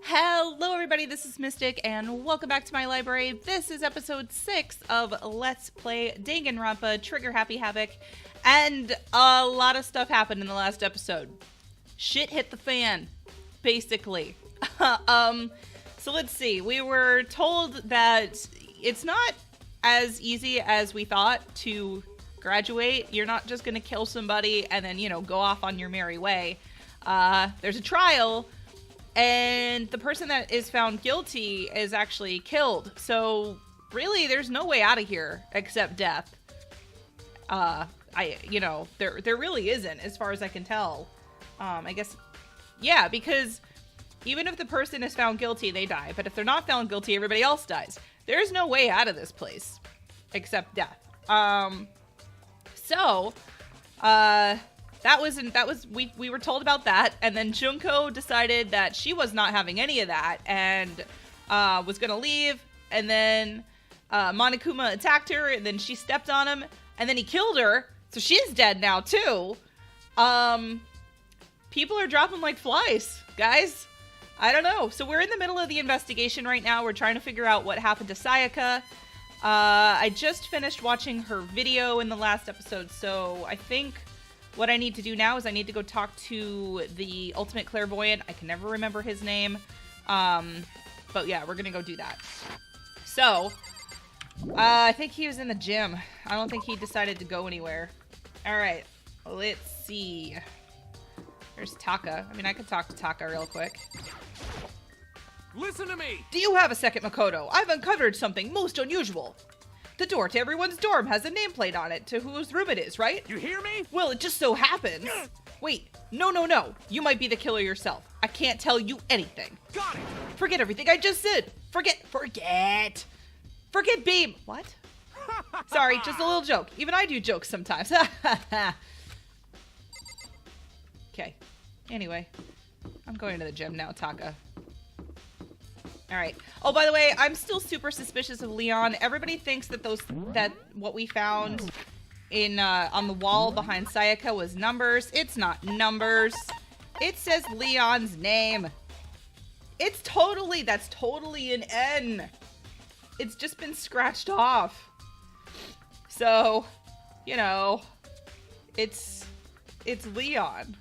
Hello everybody, this is Mystic, and welcome back to my library. This is episode 6 of Let's Play Danganronpa Trigger Happy Havoc, and a lot of stuff happened in the last episode. Shit hit the fan, basically. So let's see, we were told that it's not as easy as we thought to graduate. You're not just gonna kill somebody and then, go off on your merry way. There's a trial, and the person that is found guilty is actually killed. So really, there's no way out of here except death. There really isn't, as far as I can tell. I guess, yeah, because even if the person is found guilty, they die. But if they're not found guilty, everybody else dies. There's no way out of this place except death. We were told about that, and then Junko decided that she was not having any of that and was gonna leave, and then Monokuma attacked her, and then she stepped on him, and then he killed her, so she's dead now too. People are dropping like flies, guys. I don't know. So we're in the middle of the investigation right now. We're trying to figure out what happened to Sayaka. I just finished watching her video in the last episode, so I think what I need to do now is I need to go talk to the ultimate clairvoyant. I can never remember his name. But yeah, we're gonna go do that. So, I think he was in the gym. I don't think he decided to go anywhere. Alright, let's see. There's Taka. I mean, I could talk to Taka real quick. Listen to me! Do you have a second, Makoto? I've uncovered something most unusual. The door to everyone's dorm has a nameplate on it to whose room it is, right? You hear me? Well, it just so happens. Wait, no. You might be the killer yourself. I can't tell you anything. Got it! Forget everything I just said. Forget Beam. What? Sorry, just a little joke. Even I do jokes sometimes. Okay. Anyway, I'm going to the gym now, Taka. Alright. Oh, by the way, I'm still super suspicious of Leon. Everybody thinks that what we found in on the wall behind Sayaka was numbers. It's not numbers. It says Leon's name. That's totally an N. It's just been scratched off. So, it's Leon.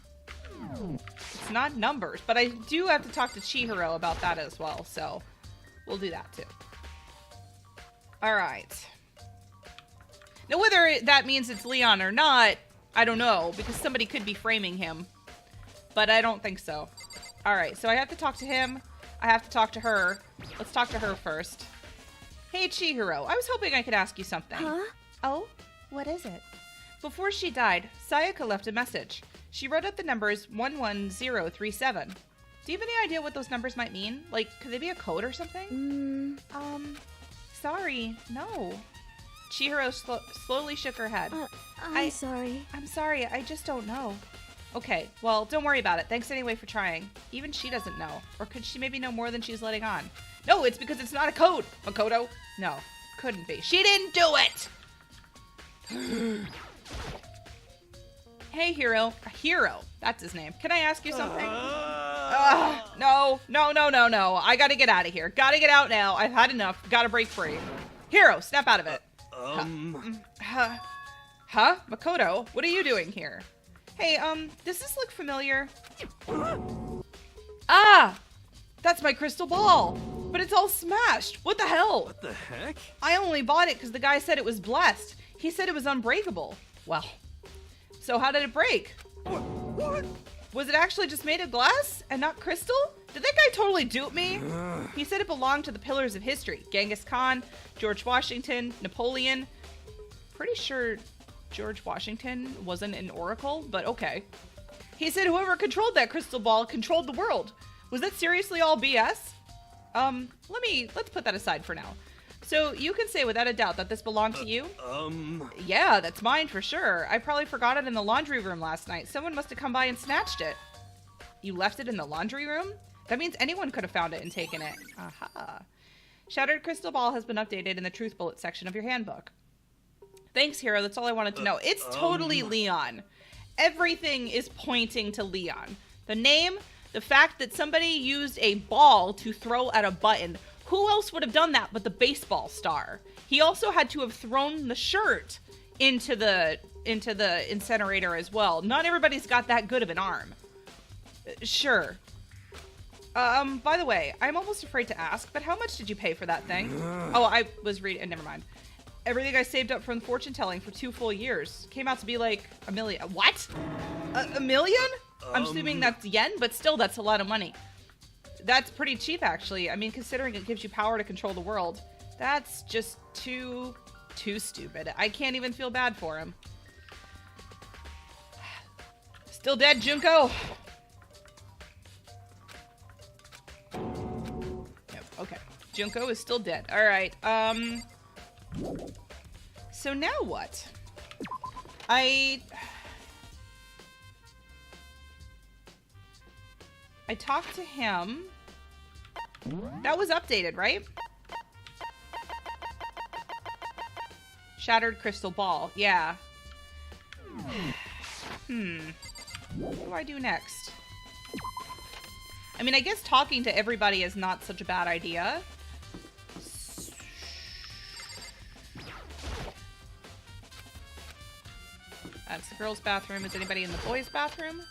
It's not numbers, but I do have to talk to Chihiro about that as well, so we'll do that too. Alright. Now whether that means it's Leon or not, I don't know, because somebody could be framing him, but I don't think so. Alright, so I have to talk to him, I have to talk to her. Let's talk to her first. Hey Chihiro, I was hoping I could ask you something. Huh? Oh? What is it? Before she died, Sayaka left a message. She wrote out the numbers 11037. Do you have any idea what those numbers might mean? Like, could they be a code or something? Sorry, no. Chihiro slowly shook her head. I'm sorry. I'm sorry, I just don't know. Okay, well, don't worry about it. Thanks anyway for trying. Even she doesn't know. Or could she maybe know more than she's letting on? No, it's because it's not a code, Makoto. No, couldn't be. She didn't do it! Hey, Hero. That's his name. Can I ask you something? No. I gotta get out of here. Gotta get out now. I've had enough. Gotta break free. Hero, snap out of it. Huh? Makoto, what are you doing here? Hey, does this look familiar? That's my crystal ball. But it's all smashed. What the hell? What the heck? I only bought it because the guy said it was blessed. He said it was unbreakable. Well, so how did it break? What? Was it actually just made of glass and not crystal? Did that guy totally dupe me? He said it belonged to the pillars of history. Genghis Khan, George Washington, Napoleon. Pretty sure George Washington wasn't an oracle, but okay. He said whoever controlled that crystal ball controlled the world. Was that seriously all BS? Let's put that aside for now. So you can say without a doubt that this belonged to you? Yeah, that's mine for sure. I probably forgot it in the laundry room last night. Someone must have come by and snatched it. You left it in the laundry room? That means anyone could have found it and taken it. Aha. Shattered crystal ball has been updated in the truth bullet section of your handbook. Thanks, Hero. That's all I wanted to know. It's totally Leon. Everything is pointing to Leon. The name, The fact that somebody used a ball to throw at a button. Who else would have done that but the baseball star? He also had to have thrown the shirt into the incinerator as well. Not everybody's got that good of an arm. Sure. By the way, I'm almost afraid to ask, but how much did you pay for that thing? Oh, I was reading, never mind. Everything I saved up from fortune telling for 2 full years. Came out to be like $1 million. What? A million? I'm assuming that's yen, but still, that's a lot of money. That's pretty cheap, actually. I mean, considering it gives you power to control the world. That's just too stupid. I can't even feel bad for him. Still dead, Junko? Yep, okay. Junko is still dead. All right, so now what? I talked to him. That was updated, right? Shattered crystal ball. Yeah. What do I do next? I mean, I guess talking to everybody is not such a bad idea. That's the girls' bathroom. Is anybody in the boys' bathroom?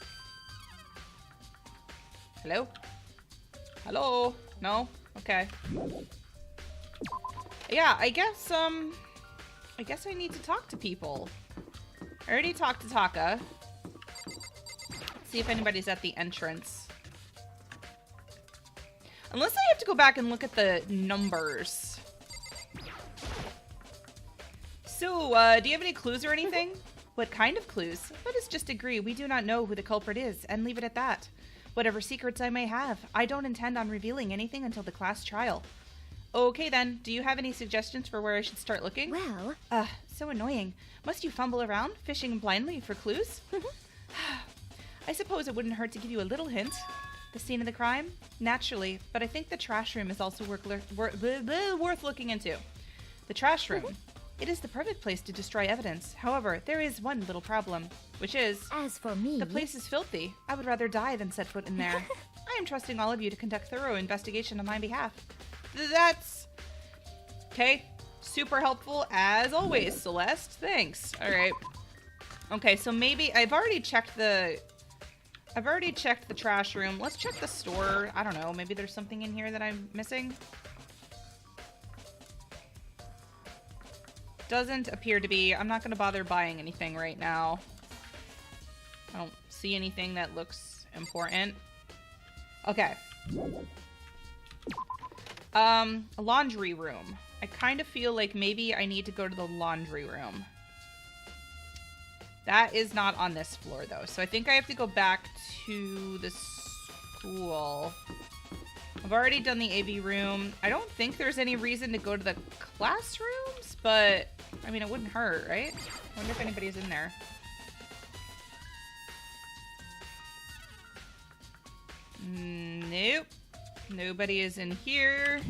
Hello? Hello? No? Okay. Yeah, I guess I need to talk to people. I already talked to Taka. See if anybody's at the entrance. Unless I have to go back and look at the numbers. So, do you have any clues or anything? What kind of clues? Let us just agree we do not know who the culprit is, and leave it at that. Whatever secrets I may have, I don't intend on revealing anything until the class trial. Okay then, do you have any suggestions for where I should start looking? Well... so annoying. Must you fumble around, fishing blindly for clues? I suppose it wouldn't hurt to give you a little hint. The scene of the crime? Naturally, but I think the trash room is also worth looking into. The trash room. It is the perfect place to destroy evidence. However, there is one little problem, which is... As for me... The place is filthy. I would rather die than set foot in there. I am trusting all of you to conduct thorough investigation on my behalf. That's... Okay. Super helpful, as always, Celeste. Thanks. Alright. Okay, so maybe... I've already checked the trash room. Let's check the store. I don't know. Maybe there's something in here that I'm missing. Doesn't appear to be. I'm not going to bother buying anything right now. I don't see anything that looks important. Okay. A laundry room. I kind of feel like maybe I need to go to the laundry room. That is not on this floor, though. So I think I have to go back to the school. I've already done the AV room. I don't think there's any reason to go to the classrooms, but, I mean, it wouldn't hurt, right? I wonder if anybody's in there. Nope. Nobody is in here.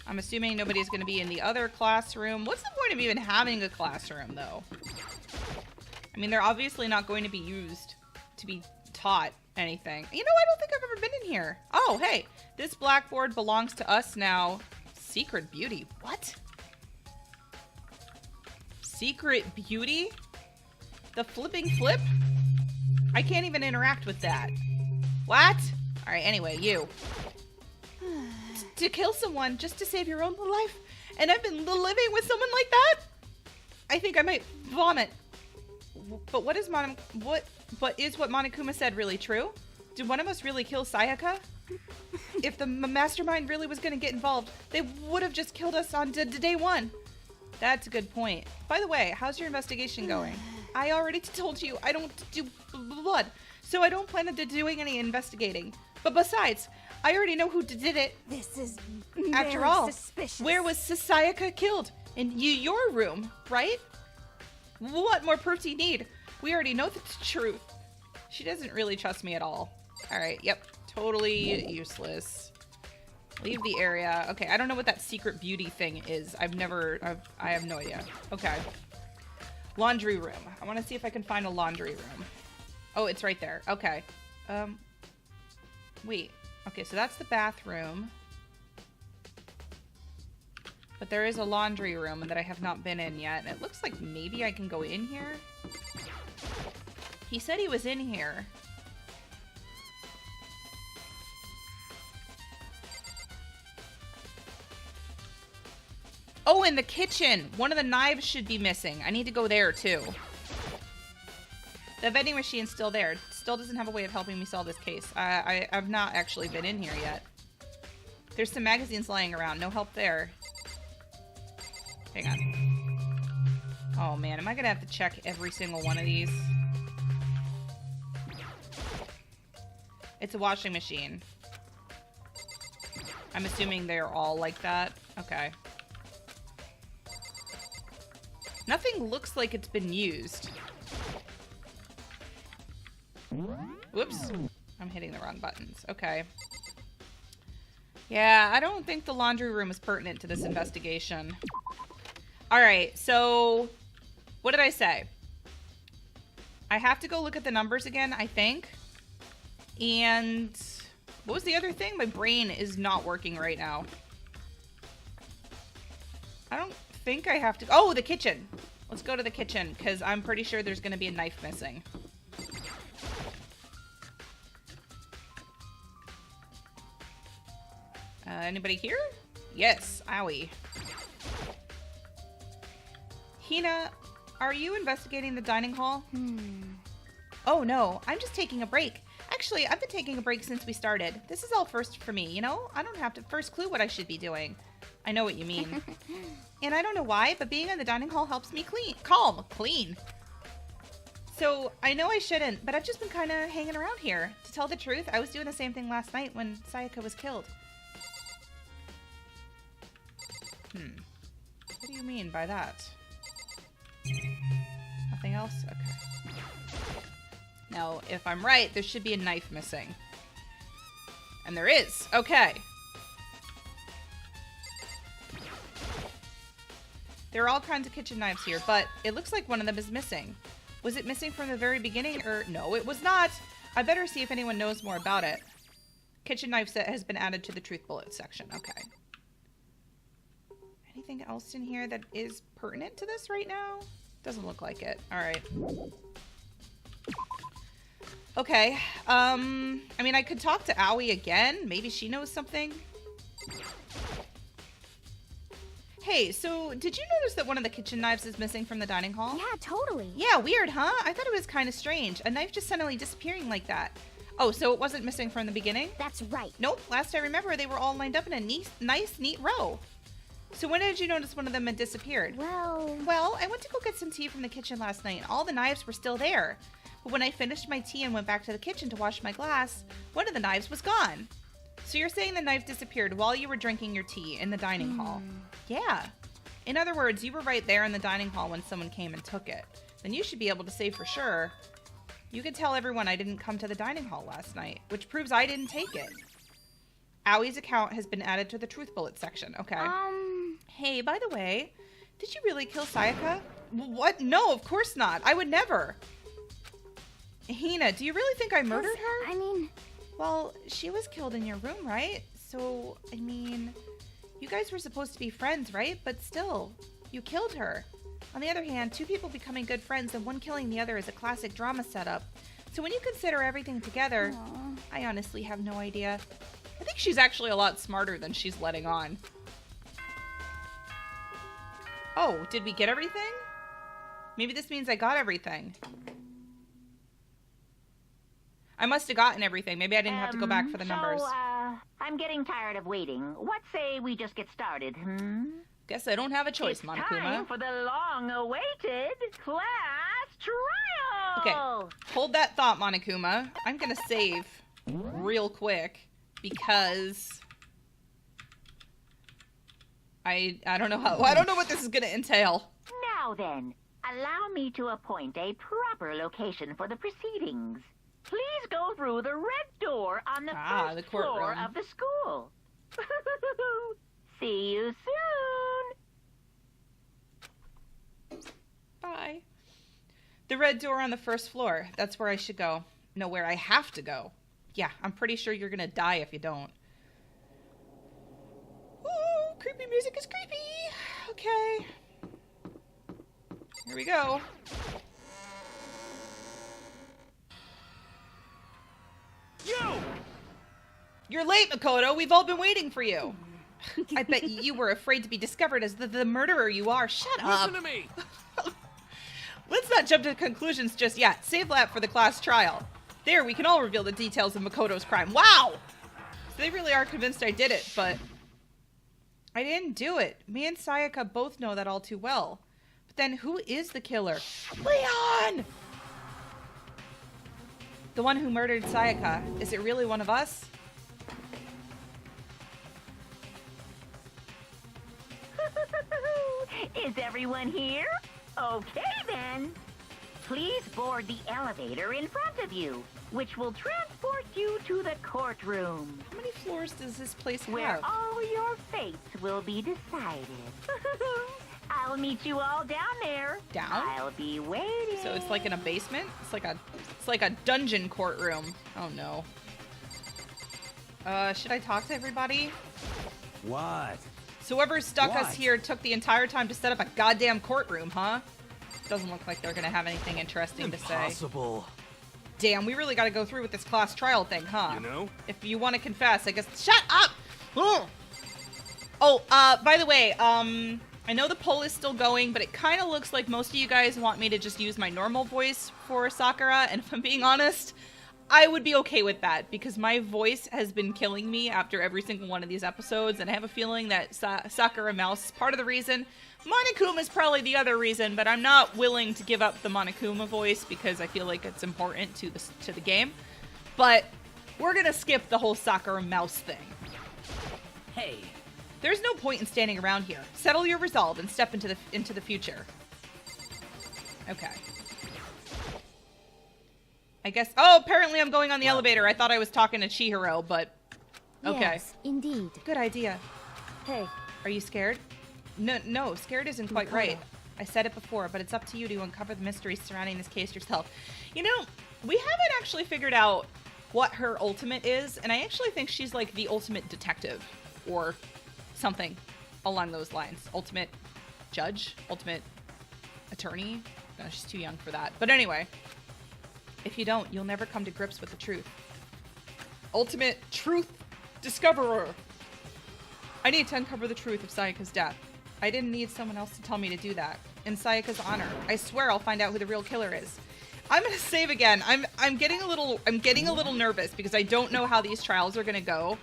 I'm assuming nobody's going to be in the other classroom. What's the point of even having a classroom, though? I mean, they're obviously not going to be used to be taught anything. You know, I don't think I've ever been in here. Oh, hey, this blackboard belongs to us now. Secret beauty. What? Secret beauty? The flipping flip? I can't even interact with that. What? All right, anyway, you. To kill someone just to save your own life, and I've been living with someone like that? I think I might vomit. But what is what Monokuma said really true? Did one of us really kill Sayaka? If the mastermind really was going to get involved, they would have just killed us on day one. That's a good point. By the way, how's your investigation going? I already told you I don't do blood, so I don't plan on doing any investigating. But besides, I already know who did it. This is After very all, suspicious. where was Sayaka killed? In your room, right? What more proof do you need? We already know that's the truth. She doesn't really trust me at all. Alright, yep. Totally useless. Leave the area. Okay, I don't know what that secret beauty thing is. I have no idea. Okay. Laundry room. I want to see if I can find a laundry room. Oh, it's right there. Okay. Wait. Okay, so that's the bathroom. But there is a laundry room that I have not been in yet. And it looks like maybe I can go in here. He said he was in here. Oh, in the kitchen. One of the knives should be missing. I need to go there, too. The vending machine's still there. It still doesn't have a way of helping me solve this case. I've not actually been in here yet. There's some magazines lying around. No help there. Hang on. Oh, man. Am I going to have to check every single one of these? It's a washing machine. I'm assuming they're all like that. Okay. Nothing looks like it's been used. Whoops. I'm hitting the wrong buttons. Okay. Yeah, I don't think the laundry room is pertinent to this investigation. Alright, so... what did I say? I have to go look at the numbers again, I think. And... what was the other thing? My brain is not working right now. I don't think I have to... oh, the kitchen! Let's go to the kitchen, because I'm pretty sure there's going to be a knife missing. Anybody here? Yes, owie. Hina, are you investigating the dining hall? Oh no, I'm just taking a break. Actually, I've been taking a break since we started. This is all first for me, you know? I don't have to first clue what I should be doing. I know what you mean. And I don't know why, but being in the dining hall helps me clean. So, I know I shouldn't, but I've just been kind of hanging around here. To tell the truth, I was doing the same thing last night when Sayaka was killed. What do you mean by that? Nothing else? Okay. Now, if I'm right, there should be a knife missing. And there is. Okay. There are all kinds of kitchen knives here, but it looks like one of them is missing. Was it missing from the very beginning, or... no, it was not! I better see if anyone knows more about it. Kitchen knife set has been added to the truth bullet section. Okay. Anything else in here that is pertinent to this right now? Doesn't look like it. Alright. Okay. I mean, I could talk to Aoi again. Maybe she knows something. Hey, so did you notice that one of the kitchen knives is missing from the dining hall? Yeah, totally. Yeah, weird, huh? I thought it was kind of strange. A knife just suddenly disappearing like that. Oh, so it wasn't missing from the beginning? That's right. Nope. Last I remember, they were all lined up in a nice, neat row. So when did you notice one of them had disappeared? Well, I went to go get some tea from the kitchen last night, and all the knives were still there. But when I finished my tea and went back to the kitchen to wash my glass, one of the knives was gone. So you're saying the knife disappeared while you were drinking your tea in the dining hall? Yeah. In other words, you were right there in the dining hall when someone came and took it. Then you should be able to say for sure. You could tell everyone I didn't come to the dining hall last night, which proves I didn't take it. Aoi's account has been added to the truth bullet section. Okay. Hey, by the way, did you really kill Sayaka? What? No, of course not. I would never. Hina, do you really think I murdered her? I mean... well, she was killed in your room, right? So, I mean, you guys were supposed to be friends, right? But still, you killed her. On the other hand, two people becoming good friends and one killing the other is a classic drama setup. So when you consider everything together, I honestly have no idea. I think she's actually a lot smarter than she's letting on. Oh, did we get everything? Maybe this means I got everything. I must have gotten everything. Maybe I didn't have to go back for the numbers. I'm getting tired of waiting. What say we just get started, Guess I don't have a choice, Monokuma. It's time for the long-awaited class trial! Okay, hold that thought, Monokuma. I'm gonna save real quick because... I don't know how... I don't know what this is gonna entail. Now then, allow me to appoint a proper location for the proceedings. Please go through the red door on the first floor of the school. See you soon. Bye. The red door on the first floor. That's where I should go. No, where I have to go. Yeah, I'm pretty sure you're gonna die if you don't. Ooh, creepy music is creepy. Okay. Here we go. You're late, Makoto. We've all been waiting for you. I bet you were afraid to be discovered as the murderer you are. Shut up. Listen to me. Let's not jump to conclusions just yet. Save that for the class trial. There, we can all reveal the details of Makoto's crime. Wow! So they really are convinced I did it, but I didn't do it. Me and Sayaka both know that all too well. But then who is the killer? Leon! The one who murdered Sayaka. Is it really one of us? Is everyone here? Okay, then. Please board the elevator in front of you, which will transport you to the courtroom. How many floors does this place have? Where all your fates will be decided. I'll meet you all down there. Down? I'll be waiting. So it's like in a basement? It's like a dungeon courtroom. Oh no. Should I talk to everybody? What? So whoever stuck us here took the entire time to set up a goddamn courtroom, huh? Doesn't look like they're gonna have anything interesting to say. Impossible. Damn, we really gotta go through with this class trial thing, huh? You know? If you want to confess, I guess. Shut up! Ugh. Oh, by the way, I know the poll is still going, but it kind of looks like most of you guys want me to just use my normal voice for Sakura, and if I'm being honest, I would be okay with that, because my voice has been killing me after every single one of these episodes, and I have a feeling that Sakura Mouse is part of the reason. Monokuma is probably the other reason, but I'm not willing to give up the Monokuma voice because I feel like it's important to the game. But we're gonna skip the whole Sakura Mouse thing. Hey. There's no point in standing around here. Settle your resolve and step into the future. Okay. I guess. Oh, apparently I'm going on the elevator. I thought I was talking to Chihiro, but okay. Yes, indeed. Good idea. Hey. Are you scared? No, scared isn't quite right. I said it before, but it's up to you to uncover the mysteries surrounding this case yourself. You know, we haven't actually figured out what her ultimate is, and I actually think she's like the ultimate detective, or something along those lines. Ultimate judge? Ultimate attorney? No, she's too young for that. But anyway, if you don't, you'll never come to grips with the truth. Ultimate truth discoverer! I need to uncover the truth of Sayaka's death. I didn't need someone else to tell me to do that. In Sayaka's honor, I swear I'll find out who the real killer is. I'm gonna save again. I'm getting a little nervous because I don't know how these trials are gonna go.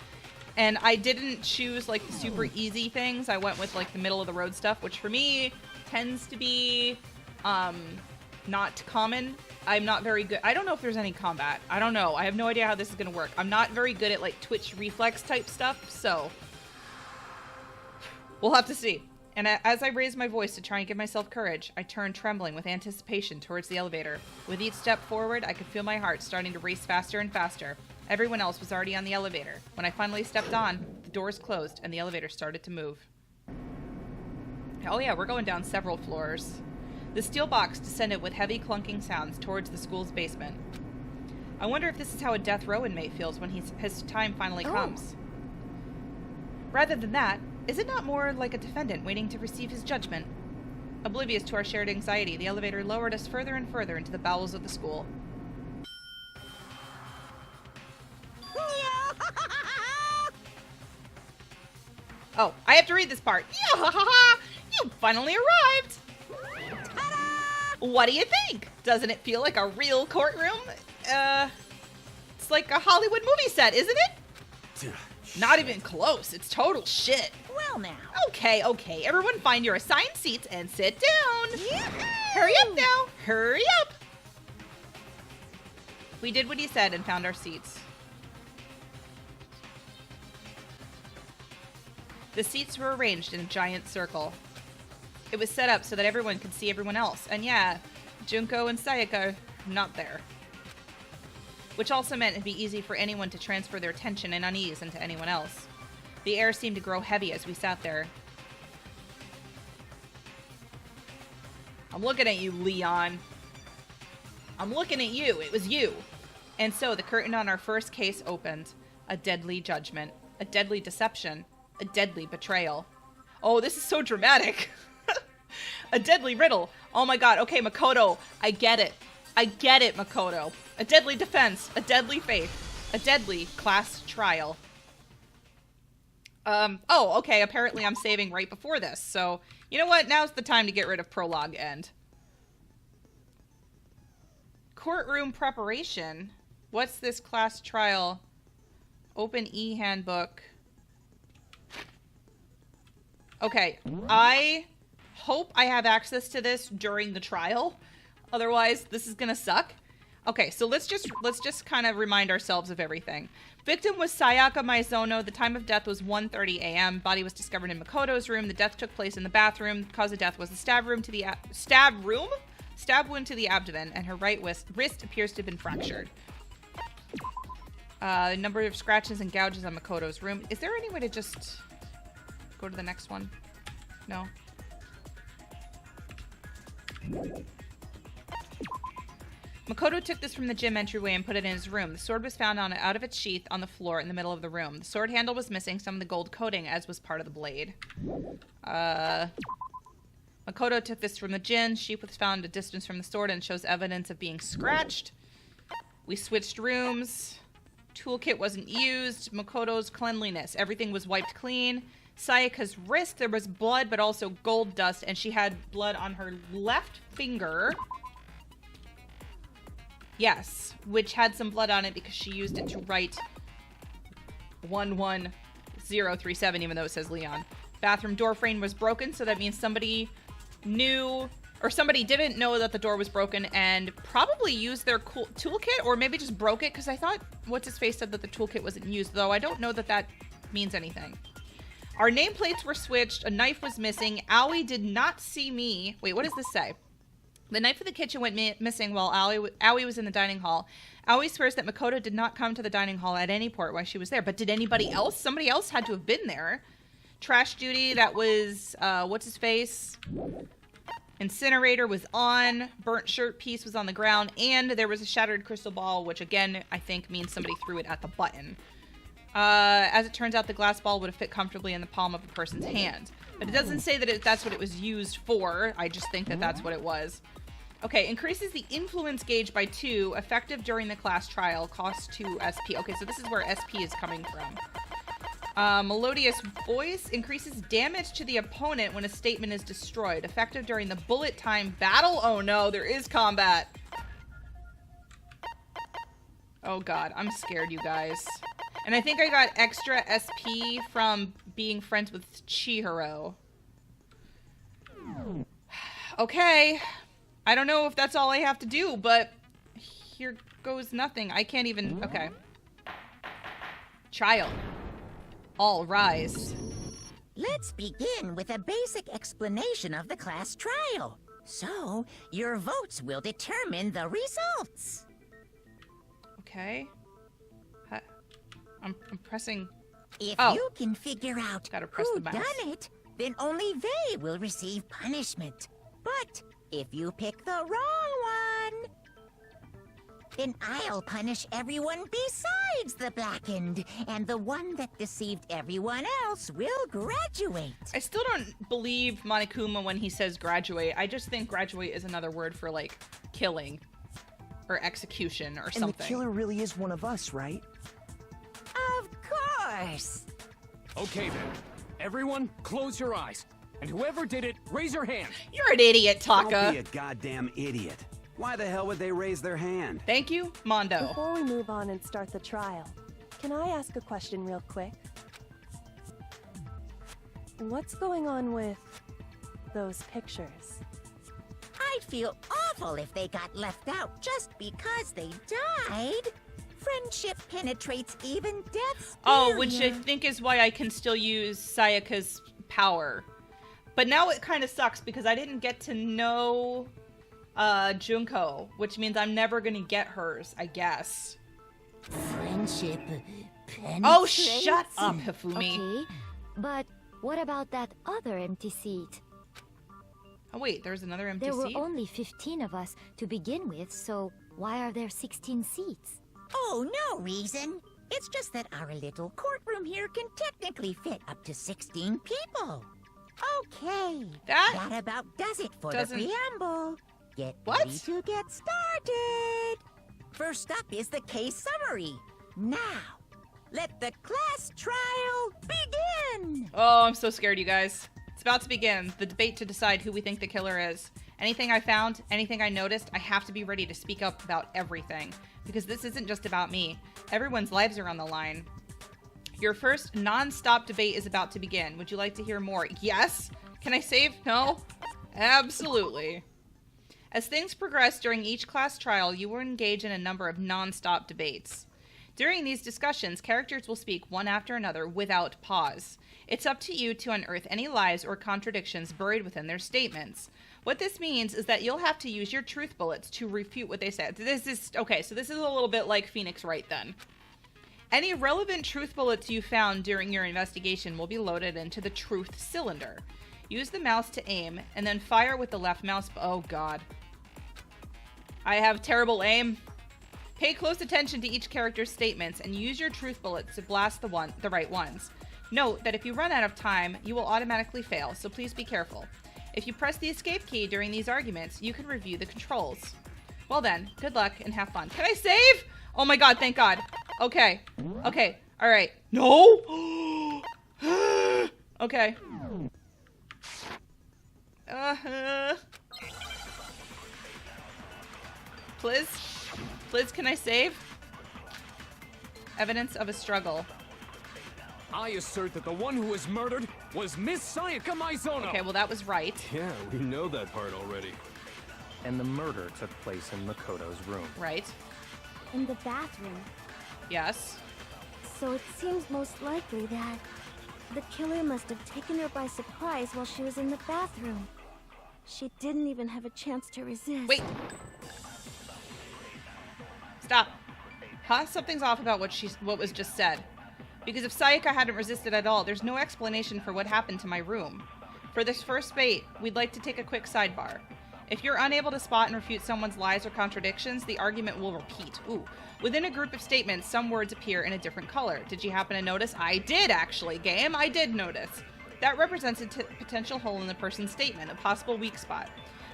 And I didn't choose like the super easy things. I went with like the middle of the road stuff, which for me tends to be not common. I'm not very good. I don't know if there's any combat. I don't know. I have no idea how this is gonna work. I'm not very good at like twitch reflex type stuff, so we'll have to see. And as I raised my voice to try and give myself courage, I turned trembling with anticipation towards the elevator. With each step forward, I could feel my heart starting to race faster and faster. Everyone else was already on the elevator. When I finally stepped on, the doors closed and the elevator started to move. Oh yeah, we're going down several floors. The steel box descended with heavy clunking sounds towards the school's basement. I wonder if this is how a death row inmate feels when his time finally comes. Rather than that, is it not more like a defendant waiting to receive his judgment? Oblivious to our shared anxiety, the elevator lowered us further and further into the bowels of the school. Oh, I have to read this part. You finally arrived! What do you think? Doesn't it feel like a real courtroom? It's like a Hollywood movie set, isn't it? Not even close. It's total shit. Well now. Okay. Everyone find your assigned seats and sit down. Hurry up now. Hurry up. We did what he said and found our seats. The seats were arranged in a giant circle. It was set up so that everyone could see everyone else. And yeah, Junko and Sayaka are not there. Which also meant it'd be easy for anyone to transfer their tension and unease into anyone else. The air seemed to grow heavy as we sat there. I'm looking at you, Leon. I'm looking at you. It was you. And so the curtain on our first case opened. A deadly judgment. A deadly deception. A deadly betrayal. Oh, this is so dramatic. A deadly riddle. Oh my god. Okay, Makoto. I get it. I get it, Makoto. A deadly defense. A deadly faith. A deadly class trial. Oh, okay. Apparently I'm saving right before this. So, you know what? Now's the time to get rid of prologue end. Courtroom preparation. What's this class trial? Open e-handbook. Okay, I hope I have access to this during the trial. Otherwise, this is gonna suck. Okay, so let's just kind of remind ourselves of everything. Victim was Sayaka Maizono. The time of death was 1:30 a.m. Body was discovered in Makoto's room. The death took place in the bathroom. Cause of death was the stab wound to the abdomen, and her right wrist appears to have been fractured. Number of scratches and gouges on Makoto's room. Is there any way to just go to the next one? No. Makoto took this from the gym entryway and put it in his room. The sword was found out of its sheath on the floor in the middle of the room. The sword handle was missing some of the gold coating, as was part of the blade. Makoto took this from the gym. Sheath was found a distance from the sword and shows evidence of being scratched. We switched rooms. Toolkit wasn't used. Makoto's cleanliness. Everything was wiped clean. Sayaka's wrist, there was blood, but also gold dust, and she had blood on her left finger. Yes, which had some blood on it because she used it to write 11037, even though it says Leon. Bathroom door frame was broken, so that means somebody knew, or somebody didn't know that the door was broken and probably used their toolkit, or maybe just broke it, because I thought What's-His-Face said that the toolkit wasn't used, though I don't know that that means anything. Our nameplates were switched. A knife was missing. Aoi did not see me. Wait, what does this say? The knife in the kitchen went missing while Aoi was in the dining hall. Aoi swears that Makoto did not come to the dining hall at any point while she was there. But did anybody else? Somebody else had to have been there. Trash duty, that was, What's-His-Face? Incinerator was on. Burnt shirt piece was on the ground. And there was a shattered crystal ball, which again, I think means somebody threw it at the button. As it turns out, the glass ball would have fit comfortably in the palm of a person's hand. But it doesn't say that that's what it was used for. I just think that that's what it was. Okay, increases the influence gauge by 2. Effective during the class trial. Costs 2 SP. Okay, so this is where SP is coming from. Melodious voice. Increases damage to the opponent when a statement is destroyed. Effective during the bullet time battle. Oh no, there is combat. Oh god, I'm scared, you guys. And I think I got extra SP from being friends with Chihiro. Okay. I don't know if that's all I have to do, but here goes nothing. I can't even... Okay. Child. All rise. Let's begin with a basic explanation of the class trial. So, your votes will determine the results. Okay. I'm pressing... If you can figure out who done it, then only they will receive punishment. But if you pick the wrong one, then I'll punish everyone besides the blackened, and the one that deceived everyone else will graduate. I still don't believe Monokuma when he says graduate. I just think graduate is another word for, like, killing. Or execution or something. And the killer really is one of us, right? Of course. Okay then. Everyone, close your eyes. And whoever did it, raise your hand. You're an idiot, Taka. Don't be a goddamn idiot. Why the hell would they raise their hand? Thank you, Mondo. Before we move on and start the trial, can I ask a question real quick? What's going on with those pictures? I'd feel awful if they got left out just because they died. Friendship penetrates even death's barrier. Oh, which I think is why I can still use Sayaka's power. But now it kind of sucks because I didn't get to know Junko, which means I'm never going to get hers, I guess. Friendship penetrates? Oh, shut up, Hifumi. Okay, but what about that other empty seat? Oh wait, there's another empty There seat? were only 15 of us to begin with, so why are there 16 seats? Oh, no reason. It's just that our little courtroom here can technically fit up to 16 people. Okay. That about does it for the preamble. Get ready to get started. First up is the case summary. Now, let the class trial begin. Oh, I'm so scared, you guys. It's about to begin. The debate to decide who we think the killer is. Anything I found, anything I noticed, I have to be ready to speak up about everything. Because this isn't just about me. Everyone's lives are on the line. Your first non-stop debate is about to begin. Would you like to hear more? Yes? Can I save? No? Absolutely. As things progress during each class trial, you will engage in a number of non-stop debates. During these discussions, characters will speak one after another without pause. It's up to you to unearth any lies or contradictions buried within their statements. What this means is that you'll have to use your truth bullets to refute what they said. This is a little bit like Phoenix Wright then. Any relevant truth bullets you found during your investigation will be loaded into the truth cylinder. Use the mouse to aim, and then fire with the left mouse. Oh god. I have terrible aim. Pay close attention to each character's statements and use your truth bullets to blast the right ones. Note that if you run out of time, you will automatically fail, so please be careful. If you press the escape key during these arguments, you can review the controls. Well then, good luck and have fun. Can I save? Oh my god, thank god. Okay. Okay. Alright. No! Okay. Please? Please, can I save? Evidence of a struggle. I assert that the one who was murdered was Miss Sayaka Maizono. Okay, well that was right. Yeah, we know that part already. And the murder took place in Makoto's room. Right. In the bathroom. Yes. So it seems most likely that the killer must have taken her by surprise while she was in the bathroom. She didn't even have a chance to resist. Wait. Stop. Huh? Something's off about what was just said. Because if Sayaka hadn't resisted at all, there's no explanation for what happened to my room. For this first debate, we'd like to take a quick sidebar. If you're unable to spot and refute someone's lies or contradictions, the argument will repeat. Ooh. Within a group of statements, some words appear in a different color. Did you happen to notice? I did, actually, game. I did notice. That represents a potential hole in the person's statement, a possible weak spot.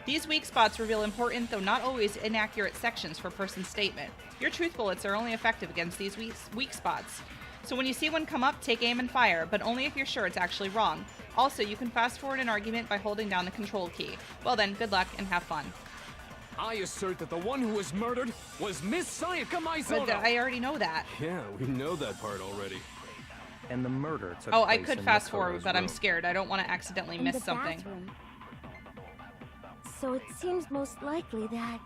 These weak spots reveal important, though not always inaccurate, sections for a person's statement. Your truth bullets are only effective against these weak spots. So when you see one come up, take aim and fire, but only if you're sure it's actually wrong. Also, you can fast forward an argument by holding down the control key. Well then, good luck and have fun. I assert that the one who was murdered was Miss Sayaka Maizono. But I already know that. Yeah, we know that part already. And the murder took place I could fast forward, but I'm scared. I don't want to accidentally miss something. Bathroom. So it seems most likely that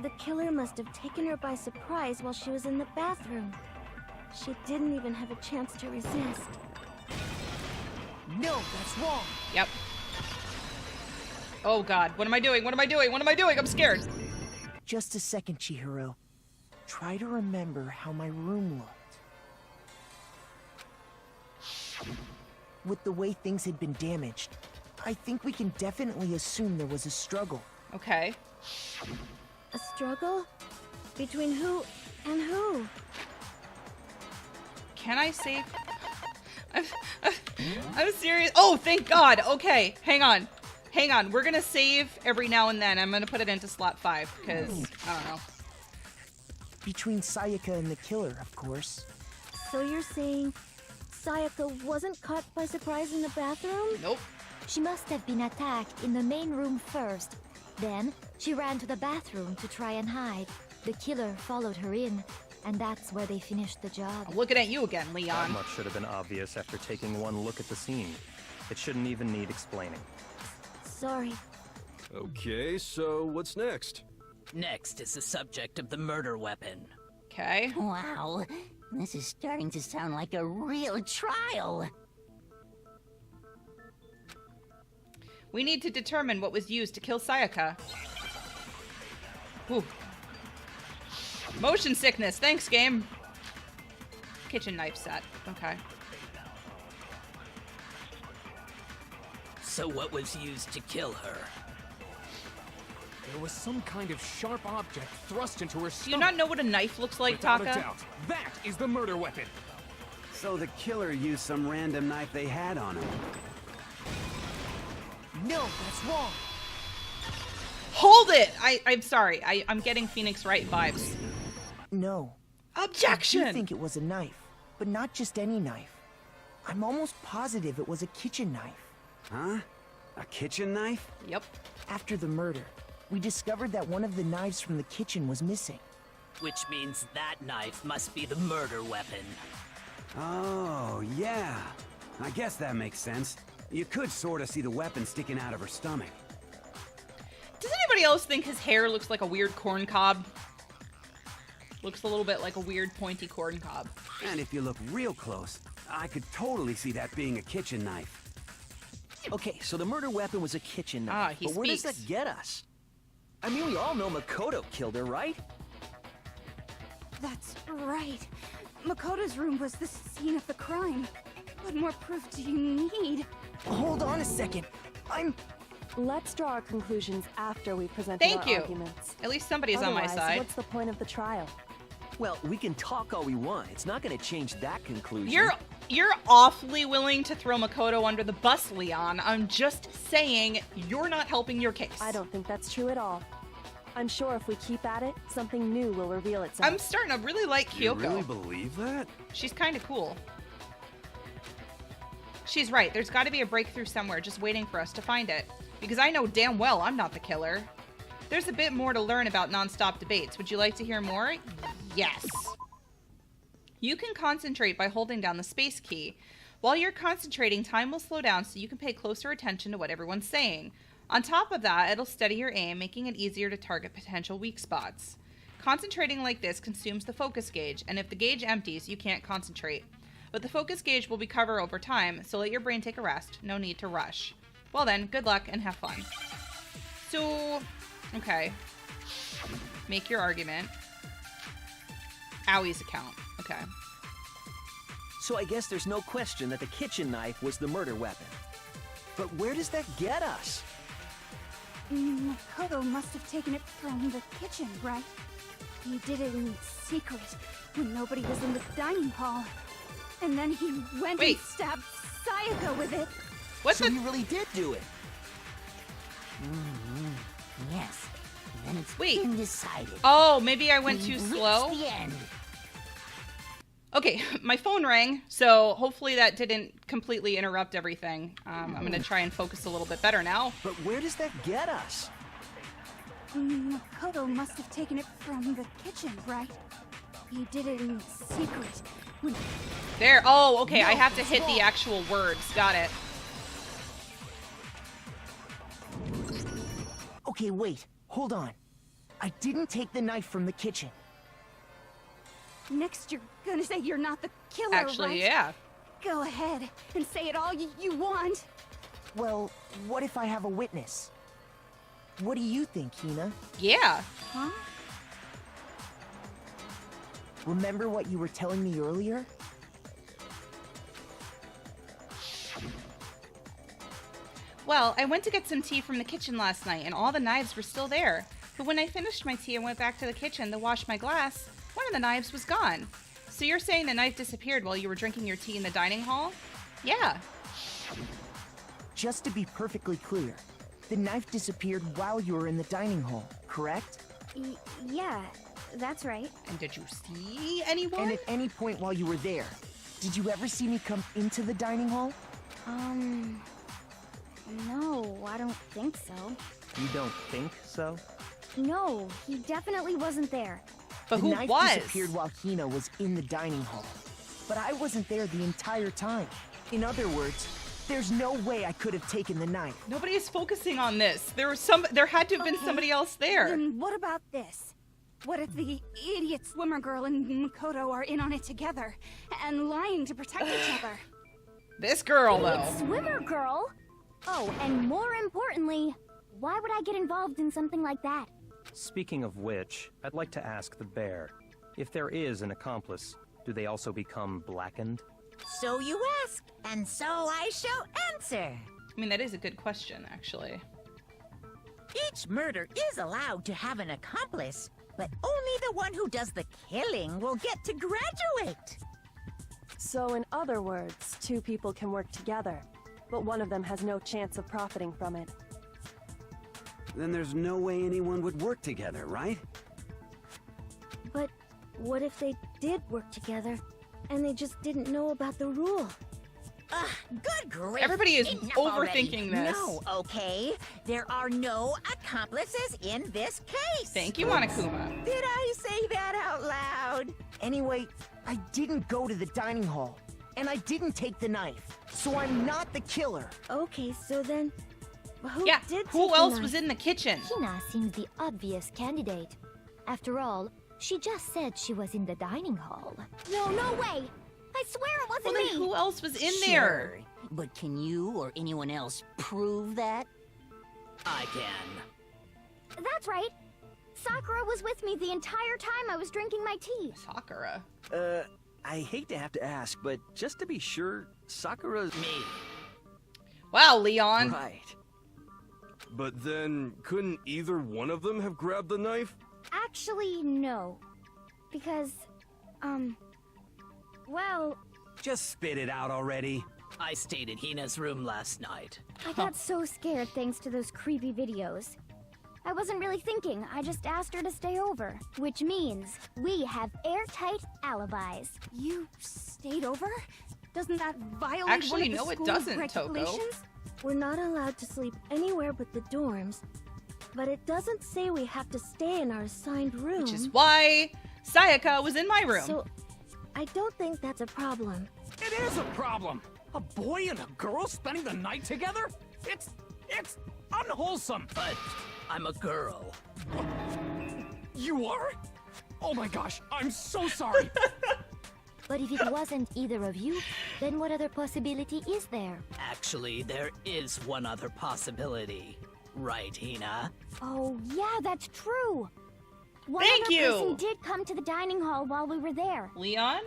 the killer must have taken her by surprise while she was in the bathroom. She didn't even have a chance to resist. No, that's wrong. Yep. Oh god, what am I doing? What am I doing? What am I doing? I'm scared. Just a second, Chihiro. Try to remember how my room looked. With the way things had been damaged, I think we can definitely assume there was a struggle. Okay. A struggle? Between who and who? Can I save? I'm serious. Oh, thank God. Okay, hang on. Hang on. We're gonna save every now and then. I'm gonna put it into slot 5 because I don't know. Between Sayaka and the killer, of course. So you're saying Sayaka wasn't caught by surprise in the bathroom? Nope. She must have been attacked in the main room first. Then, she ran to the bathroom to try and hide. The killer followed her in, and that's where they finished the job. I'm looking at you again, Leon. That much should have been obvious after taking one look at the scene. It shouldn't even need explaining. Sorry. Okay, so what's next? Next is the subject of the murder weapon. Okay. Wow, this is starting to sound like a real trial. We need to determine what was used to kill Sayaka. Ooh. Motion sickness. Thanks, game. Kitchen knife set. Okay. So what was used to kill her? There was some kind of sharp object thrust into her Do stomach. you not know what a knife looks like, Without a Taka? doubt, that is the murder weapon. So the killer used some random knife they had on him. No, that's wrong. Hold it! I'm sorry. I'm getting Phoenix Wright vibes. No. Objection! I do think it was a knife, but not just any knife. I'm almost positive it was a kitchen knife. Huh? A kitchen knife? Yep. After the murder, we discovered that one of the knives from the kitchen was missing. Which means that knife must be the murder weapon. Oh, yeah. I guess that makes sense. You could sort of see the weapon sticking out of her stomach. Does anybody else think his hair looks like a weird corn cob? Looks a little bit like a weird pointy corn cob. And if you look real close, I could totally see that being a kitchen knife. Okay, so the murder weapon was a kitchen knife. Ah, he but where does speaks. that get us? I mean, we all know Makoto killed her, right? That's right. Makoto's room was the scene of the crime. What more proof do you need? Hold on a second. Let's draw our conclusions after we present Thank our you. arguments. At least somebody's on my Otherwise, side. What's the point of the trial? Well, we can talk all we want. It's not going to change that conclusion. You're awfully willing to throw Makoto under the bus, Leon. I'm just saying you're not helping your case. I don't think that's true at all. I'm sure if we keep at it, something new will reveal itself. I'm starting to really like Kyoko. You really believe that? She's kind of cool. She's right. There's got to be a breakthrough somewhere just waiting for us to find it. Because I know damn well I'm not the killer. There's a bit more to learn about non-stop debates. Would you like to hear more? Yes. You can concentrate by holding down the space key. While you're concentrating, time will slow down so you can pay closer attention to what everyone's saying. On top of that, it'll steady your aim, making it easier to target potential weak spots. Concentrating like this consumes the focus gauge, and if the gauge empties, you can't concentrate. But the focus gauge will recover over time, so let your brain take a rest. No need to rush. Well then, good luck and have fun. So, okay. Make your argument. Awie's account. Okay. So I guess there's no question that the kitchen knife was the murder weapon. But where does that get us? Makoto must have taken it from the kitchen, right? He did it in secret when nobody was in the dining hall. And then he went and stabbed Sayaka with it. So he really did do it. Yes. Then it's been decided. Oh, maybe I went too We've slow? reached the end. Okay, my phone rang, so hopefully that didn't completely interrupt everything. I'm going to try and focus a little bit better now. But where does that get us? Makoto must have taken it from the kitchen, right? He did it in secret when... There. Oh, okay, I have to hit the actual words. Got it. Okay, wait. Hold on. I didn't take the knife from the kitchen. Next you're gonna say you're not the killer, Actually, right? yeah. Go ahead and say it all you want. Well, what if I have a witness? What do you think, Hina? Yeah. Huh? Remember what you were telling me earlier? Well, I went to get some tea from the kitchen last night, and all the knives were still there. But when I finished my tea and went back to the kitchen to wash my glass, one of the knives was gone. So you're saying the knife disappeared while you were drinking your tea in the dining hall? Yeah. Just to be perfectly clear, the knife disappeared while you were in the dining hall, correct? Yeah, that's right. And did you see anyone? And at any point while you were there, did you ever see me come into the dining hall? No, I don't think so. You don't think so? No, he definitely wasn't there. But the who knife was? disappeared while Hina was in the dining hall. But I wasn't there the entire time. In other words, there's no way I could have taken the knife. Nobody is focusing on this. There had to have been somebody else there. Then what about this? What if the idiot swimmer girl and Makoto are in on it together and lying to protect each other? This girl, though. Idiot swimmer girl? Oh, and more importantly, why would I get involved in something like that? Speaking of which, I'd like to ask the bear, if there is an accomplice, do they also become blackened? So you ask, and so I shall answer. I mean, that is a good question, actually. Each murder is allowed to have an accomplice, but only the one who does the killing will get to graduate. So in other words, two people can work together, but one of them has no chance of profiting from it. Then there's no way anyone would work together, right? But what if they did work together, and they just didn't know about the rule? Good grief. Everybody is Enough overthinking already. this. No, okay? There are no accomplices in this case. Thank you, Monokuma. Did I say that out loud? Anyway, I didn't go to the dining hall, and I didn't take the knife, so I'm not the killer. Okay, so then, who Yeah, did who take else the was knife? in the kitchen? Hina seems the obvious candidate. After all, she just said she was in the dining hall. No, no way! I swear it wasn't Well, then me! who else was in Sure, there? but can you or anyone else prove that? I can. That's right. Sakura was with me the entire time I was drinking my tea. Sakura? I hate to have to ask, but just to be sure, Sakura's... Me. Wow, Leon. Right. But then, couldn't either one of them have grabbed the knife? Actually, no. Because, well, Just spit it out already. I stayed in Hina's room last night. I got so scared thanks to those creepy videos. I wasn't really thinking, I just asked her to stay over. Which means, we have airtight alibis. You stayed over? Doesn't that violate Actually, one of the no, it school's doesn't, Toko. regulations? We're not allowed to sleep anywhere but the dorms, but it doesn't say we have to stay in our assigned room. Which is why Sayaka was in my room. So, I don't think that's a problem. It is a problem. A boy and a girl spending the night together? It's unwholesome. But I'm a girl. You are? Oh my gosh, I'm so sorry. But if it wasn't either of you, then what other possibility is there? Actually, there is one other possibility. Right, Hina? Oh, yeah, that's true. One Thank other you. person did come to the dining hall while we were there. Leon?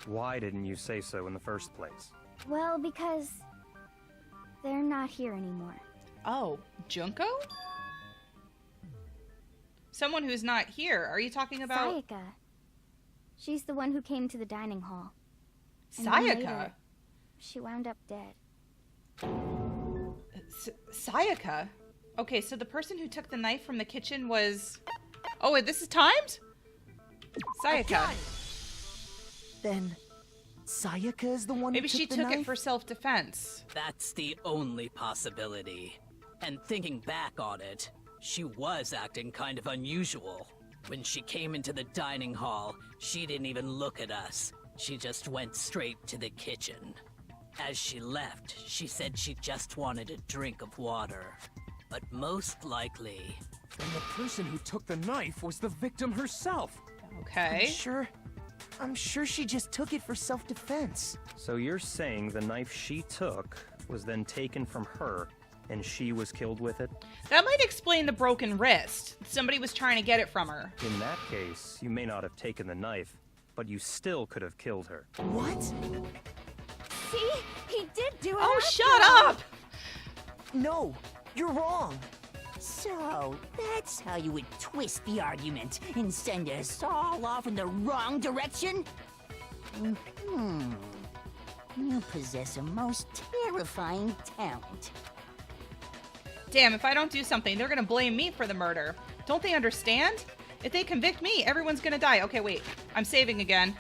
Why didn't you say so in the first place? Well, because they're not here anymore. Oh, Junko? Someone who's not here. Are you talking about Sayaka. She's the one who came to the dining hall. And then Sayaka? later, she wound up dead. Sayaka? Okay, so the person who took the knife from the kitchen was... Oh, wait, this is timed? Sayaka. Then, Sayaka is the one Maybe who she took took the knife? it for self-defense. That's the only possibility. And thinking back on it, she was acting kind of unusual. When she came into the dining hall, she didn't even look at us. She just went straight to the kitchen. As she left, she said she just wanted a drink of water. But most likely... And the person who took the knife was the victim herself. Okay. I'm sure she just took it for self-defense. So you're saying the knife she took was then taken from her, and she was killed with it? That might explain the broken wrist. Somebody was trying to get it from her. In that case, you may not have taken the knife, but you still could have killed her. What? See? He did do it. Oh, after shut all. up! No, you're wrong. So, that's how you would twist the argument and send us all off in the wrong direction? You possess a most terrifying talent. Damn, if I don't do something, they're gonna blame me for the murder. Don't they understand? If they convict me, everyone's gonna die. Okay, wait. I'm saving again.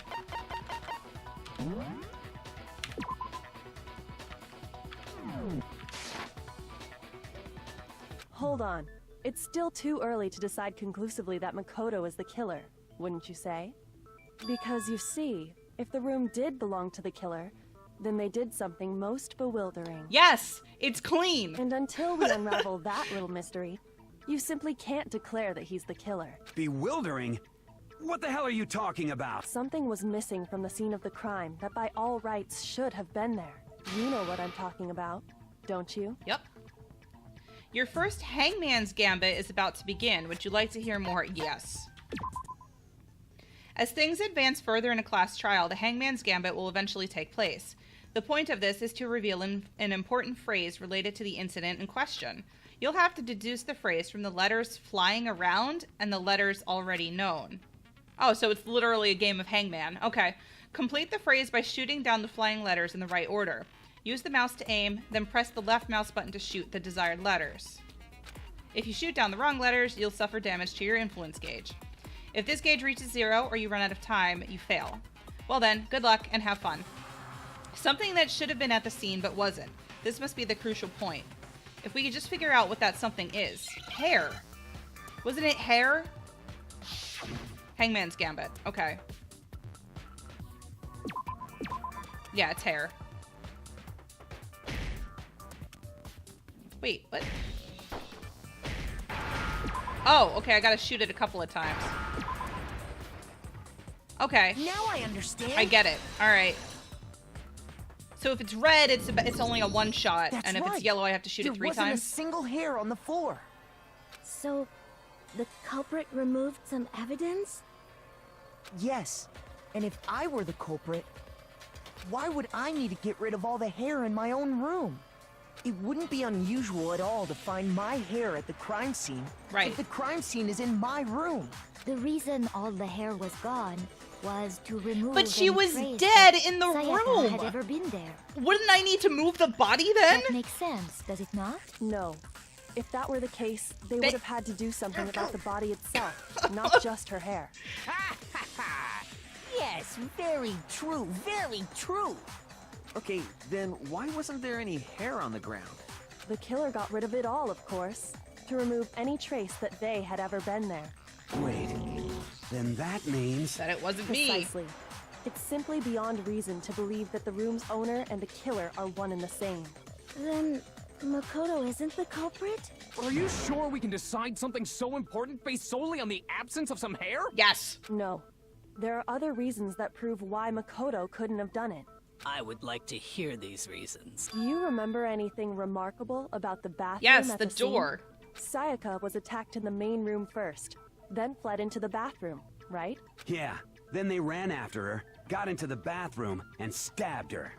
Hold on. It's still too early to decide conclusively that Makoto is the killer, wouldn't you say? Because you see, if the room did belong to the killer, then they did something most bewildering. Yes! It's clean! And until we unravel that little mystery, you simply can't declare that he's the killer. Bewildering? What the hell are you talking about? Something was missing from the scene of the crime that by all rights should have been there. You know what I'm talking about, don't you? Yep. Your first Hangman's Gambit is about to begin. Would you like to hear more? Yes. As things advance further in a class trial, the Hangman's Gambit will eventually take place. The point of this is to reveal an important phrase related to the incident in question. You'll have to deduce the phrase from the letters flying around and the letters already known. Oh, so it's literally a game of hangman. Okay. Complete the phrase by shooting down the flying letters in the right order. Use the mouse to aim, then press the left mouse button to shoot the desired letters. If you shoot down the wrong letters, you'll suffer damage to your influence gauge. If this gauge reaches 0 or you run out of time, you fail. Well then, good luck and have fun. Something that should have been at the scene but wasn't. This must be the crucial point. If we could just figure out what that something is. Hair. Wasn't it hair? Hangman's Gambit. Okay. Yeah, it's hair. Wait, what? Oh, okay, I gotta shoot it a couple of times. Okay. Now I understand. I get it. Alright. So if it's red, it's only a one shot, That's and if it's yellow, I have to shoot it 3 times. There wasn't a single hair on the floor. So, the culprit removed some evidence? Yes. And if I were the culprit, why would I need to get rid of all the hair in my own room? It wouldn't be unusual at all to find my hair at the crime scene. Right. If the crime scene is in my room. The reason all the hair was gone was to remove. But she any was trace dead that in the Sayaka room. had ever been there. Wouldn't I need to move the body then? That makes sense, does it not? No. If that were the case, they would have had to do something about the body itself, not just her hair. Yes, very true, very true. Okay, then why wasn't there any hair on the ground? The killer got rid of it all, of course, to remove any trace that they had ever been there. Wait, then that means... That it wasn't Precisely. It's simply beyond reason to believe that the room's owner and the killer are one and the same. Then, Makoto isn't the culprit? Are you sure we can decide something so important based solely on the absence of some hair? Yes. No. There are other reasons that prove why Makoto couldn't have done it. I would like to hear these reasons. Do you remember anything remarkable about the bathroom? Yes, at the door. Scene? Sayaka was attacked in the main room first, then fled into the bathroom, right? Yeah, then they ran after her, got into the bathroom, and stabbed her.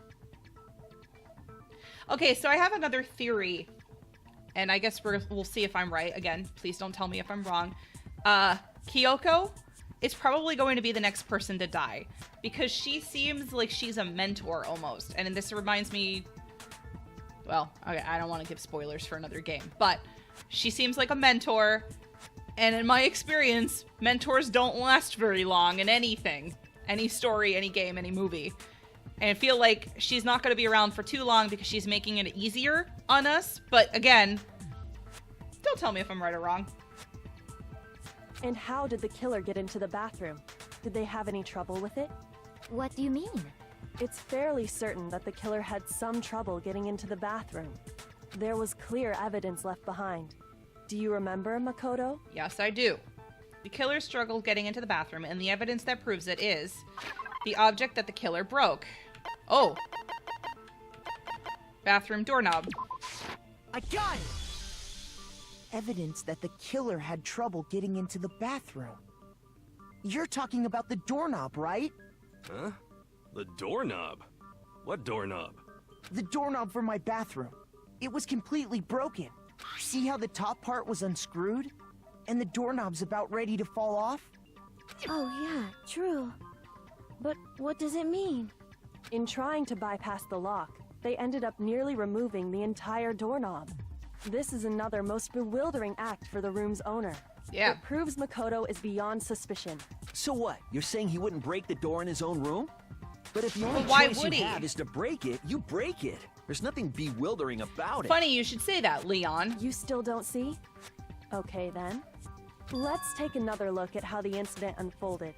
Okay, so I have another theory, and I guess we'll see if I'm right. Again, please don't tell me if I'm wrong. Kyoko is probably going to be the next person to die, because she seems like she's a mentor almost. And this reminds me, well, okay, I don't want to give spoilers for another game, but she seems like a mentor, and in my experience, mentors don't last very long in anything. Any story, any game, any movie. And I feel like she's not going to be around for too long because she's making it easier on us. But again, don't tell me if I'm right or wrong. And how did the killer get into the bathroom? Did they have any trouble with it? What do you mean? It's fairly certain that the killer had some trouble getting into the bathroom. There was clear evidence left behind. Do you remember, Makoto? Yes, I do. The killer struggled getting into the bathroom, and the evidence that proves it is the object that the killer broke. Oh. Bathroom doorknob. I got it! Evidence that the killer had trouble getting into the bathroom. You're talking about the doorknob, right? Huh? The doorknob? What doorknob? The doorknob for my bathroom. It was completely broken. See how the top part was unscrewed? And the doorknob's about ready to fall off? Oh yeah, true. But what does it mean? In trying to bypass the lock, they ended up nearly removing the entire doorknob. This is another most bewildering act for the room's owner. Yeah. It proves Makoto is beyond suspicion. So what? You're saying he wouldn't break the door in his own room? But if the only why choice would you he? have is to break it, you break it. There's nothing bewildering about it. Funny you should say that, Leon. You still don't see? Okay then. Let's take another look at how the incident unfolded.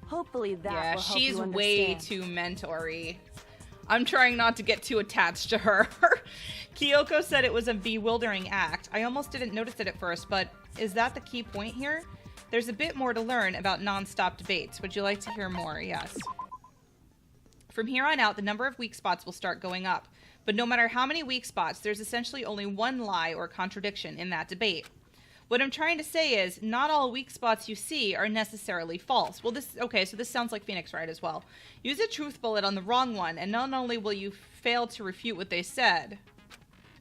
Hopefully that will help she's you understand. way too mentor-y. I'm trying not to get too attached to her. Kyoko said it was a bewildering act. I almost didn't notice it at first, but is that the key point here? There's a bit more to learn about non-stop debates. Would you like to hear more? Yes. From here on out, the number of weak spots will start going up. But no matter how many weak spots, there's essentially only one lie or contradiction in that debate. What I'm trying to say is, not all weak spots you see are necessarily false. Well, so this sounds like Phoenix Wright as well. Use a truth bullet on the wrong one, and not only will you fail to refute what they said,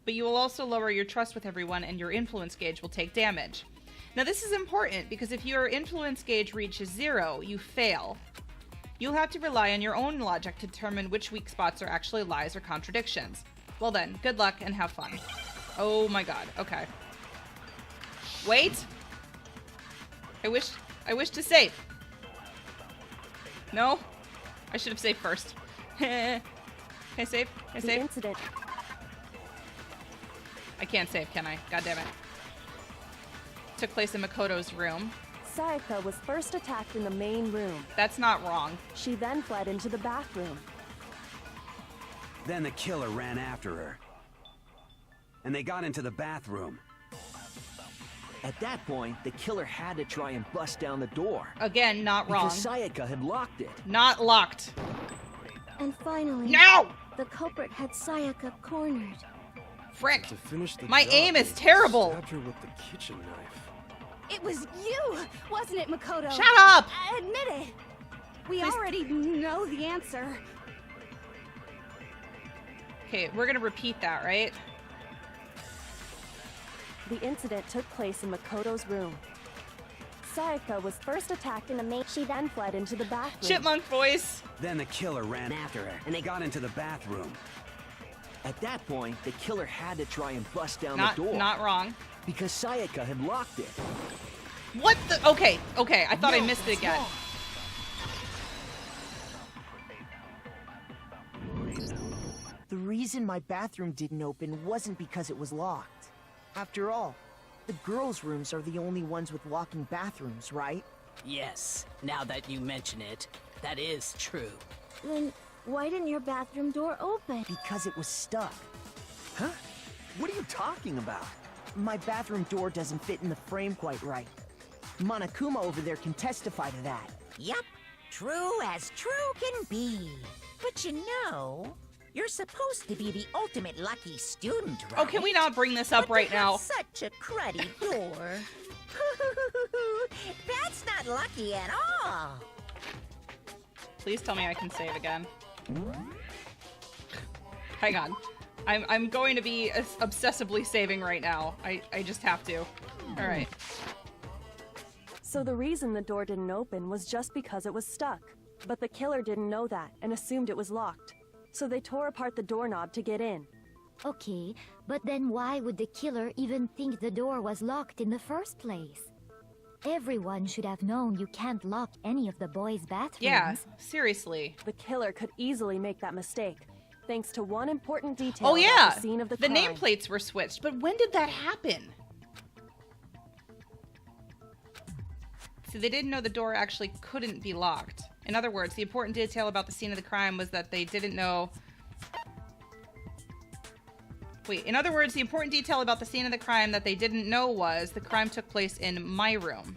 but you will also lower your trust with everyone, and your influence gauge will take damage. Now, this is important, because if your influence gauge reaches 0, you fail. You'll have to rely on your own logic to determine which weak spots are actually lies or contradictions. Well then, good luck and have fun. Oh my god, okay. Wait! I wish to save. No? I should have saved first. Can I save? Can I save? Incident. I can't save, can I? God damn it. Took place in Makoto's room. Sayaka was first attacked in the main room. That's not wrong. She then fled into the bathroom. Then the killer ran after her. And they got into the bathroom. At that point, the killer had to try and bust down the door. Again, not wrong. Because Sayaka had locked it. Not locked. And finally, no! The culprit had Sayaka cornered. Frick! To finish the My job, aim is terrible! Stabbed her with the kitchen knife. It was you, wasn't it, Makoto? Shut up! Admit it. We Please. already know the answer. Okay, we're gonna repeat that, right? The incident took place in Makoto's room. Sayaka was first attacked in the main. She then fled into the bathroom. Chipmunk voice. Then the killer ran after her, and they got into the bathroom. At that point, the killer had to try and bust down Not, the door. not wrong. Because Sayaka had locked it. What the? Okay, I thought I missed it again. The reason my bathroom didn't open wasn't because it was locked. After all, the girls' rooms are the only ones with locking bathrooms, right? Yes, now that you mention it, that is true. Then why didn't your bathroom door open? Because it was stuck. Huh? What are you talking about? My bathroom door doesn't fit in the frame quite right. Monokuma over there can testify to that. Yup, true as true can be. But you know, you're supposed to be the ultimate lucky student, right? Oh, can we not bring this up right now? Such a cruddy door. That's not lucky at all. Please tell me I can save again. Hang on. I'm going to be obsessively saving right now. I just have to. Alright. So the reason the door didn't open was just because it was stuck. But the killer didn't know that and assumed it was locked. So they tore apart the doorknob to get in. Okay, but then why would the killer even think the door was locked in the first place? Everyone should have known you can't lock any of the boys' bathrooms. Yeah, seriously. The killer could easily make that mistake, thanks to one important detail Oh yeah, about the scene of the crime. nameplates were switched, but when did that happen? So they didn't know the door actually couldn't be locked. In other words, the important detail about the scene of the crime was that they didn't know... Wait, in other words, the important detail about the scene of the crime that they didn't know was the crime took place in my room.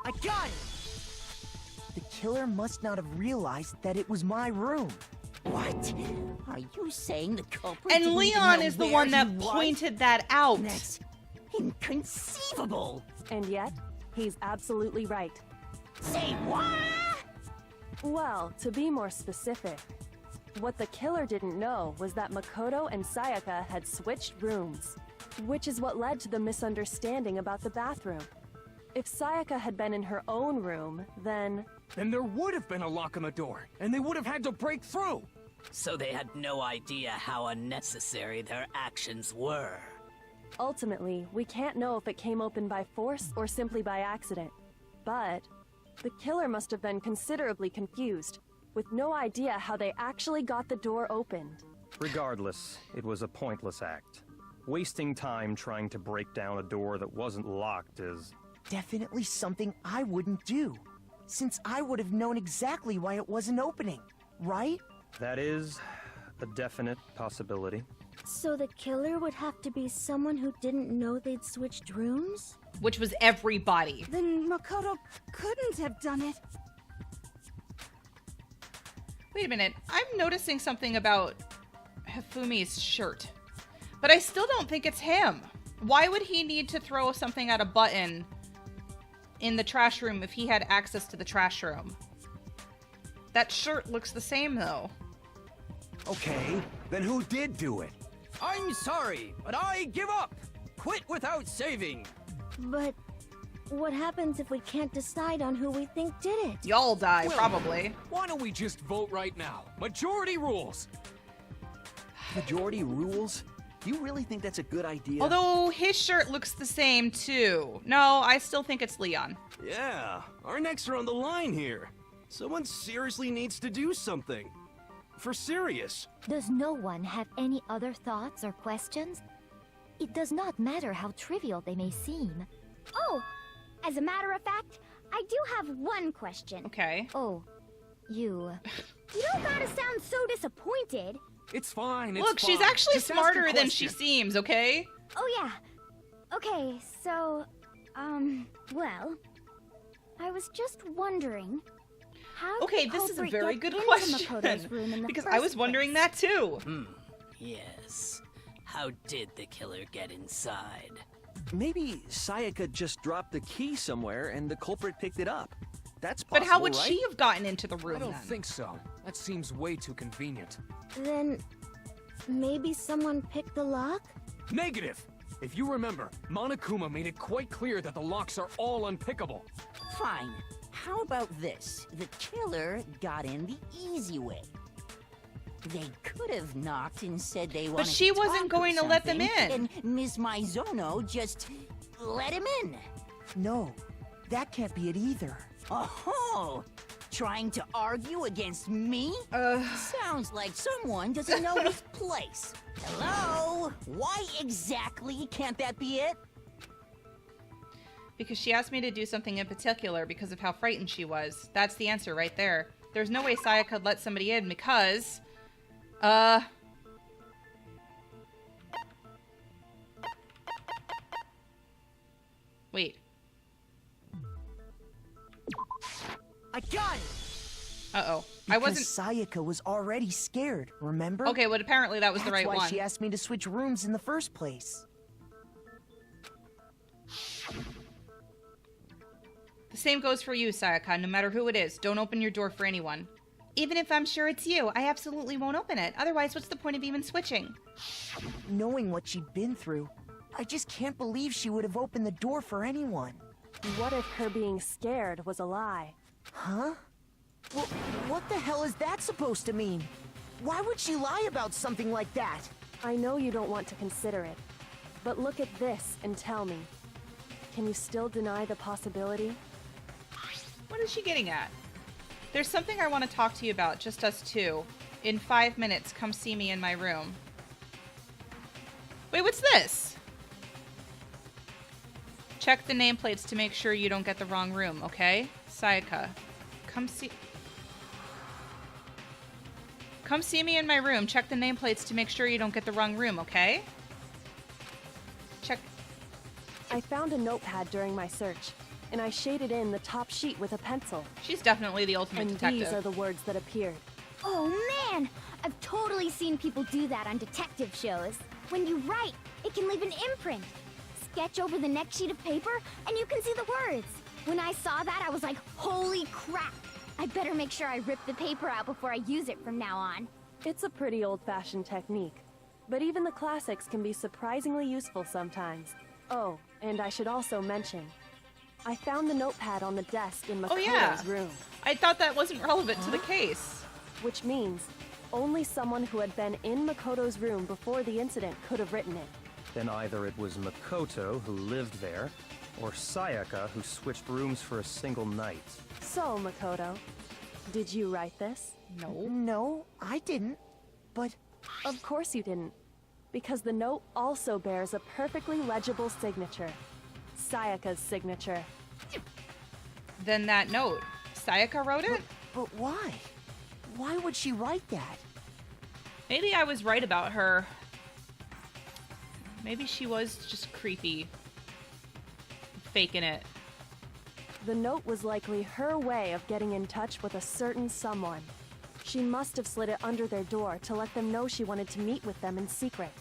I got it! The killer must not have realized that it was my room. What? Are you saying the culprit And didn't Leon even know is the where one he that was? pointed that out. That's inconceivable. And yet, he's absolutely right. Say what? Well, to be more specific, what the killer didn't know was that Makoto and Sayaka had switched rooms, which is what led to the misunderstanding about the bathroom. If Sayaka had been in her own room, then there would have been a lock on the door, and they would have had to break through. So they had no idea how unnecessary their actions were. Ultimately, we can't know if it came open by force or simply by accident. But the killer must have been considerably confused, with no idea how they actually got the door opened. Regardless, it was a pointless act. Wasting time trying to break down a door that wasn't locked is... Definitely something I wouldn't do, since I would have known exactly why it wasn't opening, right? That is a definite possibility. So the killer would have to be someone who didn't know they'd switched rooms? Which was everybody. Then Makoto couldn't have done it. Wait a minute. I'm noticing something about Hifumi's shirt. But I still don't think it's him. Why would he need to throw something at a button in the trash room if he had access to the trash room? That shirt looks the same, though. Okay, then who did do it? I'm sorry, but I give up. Quit without saving. But what happens if we can't decide on who we think did it? Y'all die, probably. Why don't we just vote right now? Majority rules. Majority rules? You really think that's a good idea? Although his shirt looks the same, too. No, I still think it's Leon. Yeah, our necks are on the line here. Someone seriously needs to do something. For serious. Does no one have any other thoughts or questions? It does not matter how trivial they may seem. Oh, as a matter of fact, I do have one question. Okay. Oh, you... You don't gotta sound so disappointed. It's fine, Look, she's actually smarter than she seems, okay? Oh, yeah. Okay, so, well, I was just wondering, how okay, did this is a culprit very get good into question. Makoto's room in the Because first I was wondering that too. Yes. How did the killer get inside? Maybe Sayaka just dropped the key somewhere and the culprit picked it up. That's possible, But how would right? she have gotten into the room I don't then? think so. That seems way too convenient. Then maybe someone picked the lock? Negative! If you remember, Monokuma made it quite clear that the locks are all unpickable. Fine. How about this? The killer got in the easy way. They could have knocked and said they wanted But she to wasn't talk or going to let them something, in. And Ms. Maizono just let him in. No, that can't be it either. Oh, trying to argue against me? Sounds like someone doesn't know his place. Hello? Why exactly can't that be it? Because she asked me to do something in particular because of how frightened she was. That's the answer right there. There's no way Sayaka could let somebody in because... Wait. I got it! Uh-oh. I wasn't... Sayaka was already scared, remember? Okay, but apparently that was the right That's why one. she asked me to switch rooms in the first place. The same goes for you, Sayaka. No matter who it is, don't open your door for anyone. Even if I'm sure it's you, I absolutely won't open it. Otherwise, what's the point of even switching? Knowing what she'd been through, I just can't believe she would have opened the door for anyone. What if her being scared was a lie? Huh? Well, what the hell is that supposed to mean? Why would she lie about something like that? I know you don't want to consider it, but look at this and tell me. Can you still deny the possibility? What is she getting at? There's something I want to talk to you about, just us two. In 5 minutes, come see me in my room. Wait, what's this? Check the nameplates to make sure you don't get the wrong room, okay? Sayaka, come see me in my room. Check the nameplates to make sure you don't get the wrong room, okay? Check. I found a notepad during my search, and I shaded in the top sheet with a pencil. She's definitely the ultimate detective. And these are the words that appeared. Oh man! I've totally seen people do that on detective shows. When you write, it can leave an imprint. Sketch over the next sheet of paper, and you can see the words. When I saw that, I was like, holy crap! I better make sure I rip the paper out before I use it from now on. It's a pretty old-fashioned technique, but even the classics can be surprisingly useful sometimes. Oh, and I should also mention, I found the notepad on the desk in Makoto's room. I thought that wasn't relevant to the case. Which means, only someone who had been in Makoto's room before the incident could have written it. Then either it was Makoto who lived there, or Sayaka who switched rooms for a single night. So, Makoto, did you write this? No. No, I didn't. But... Of course you didn't. Because the note also bears a perfectly legible signature. Sayaka's signature. Then that note. Sayaka wrote it? But why? Why would she write that? Maybe I was right about her. Maybe she was just creepy. Faking it. The note was likely her way of getting in touch with a certain someone. She must have slid it under their door to let them know she wanted to meet with them in secret.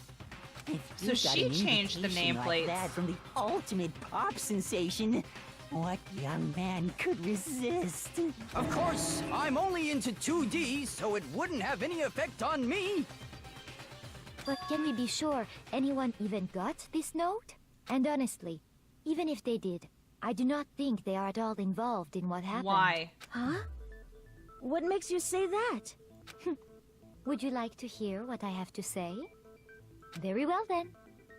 So she changed the nameplates. Like that from the ultimate pop sensation. What young man could resist? Of course, I'm only into 2D, so it wouldn't have any effect on me. But can we be sure anyone even got this note? And honestly, even if they did, I do not think they are at all involved in what happened. Why? Huh? What makes you say that? Would you like to hear what I have to say? Very well then.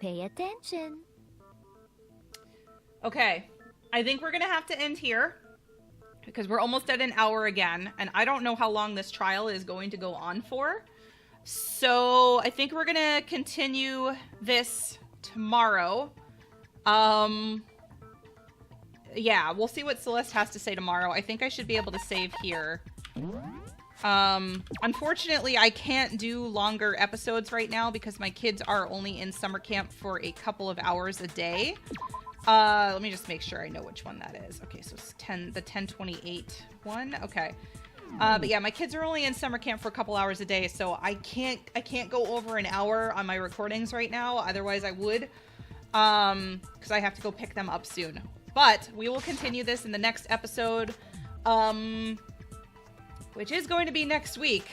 Pay attention. Okay. I think we're going to have to end here because we're almost at an hour again, and I don't know how long this trial is going to go on for. So I think we're going to continue this tomorrow. Yeah, we'll see what Celeste has to say tomorrow. I think I should be able to save here. Unfortunately, I can't do longer episodes right now because my kids are only in summer camp for a couple of hours a day. Let me just make sure I know which one that is. Okay, so it's the 1028 one. Okay. But yeah, my kids are only in summer camp for a couple hours a day, so I can't go over an hour on my recordings right now. Otherwise I would, because I have to go pick them up soon. But we will continue this in the next episode, which is going to be next week.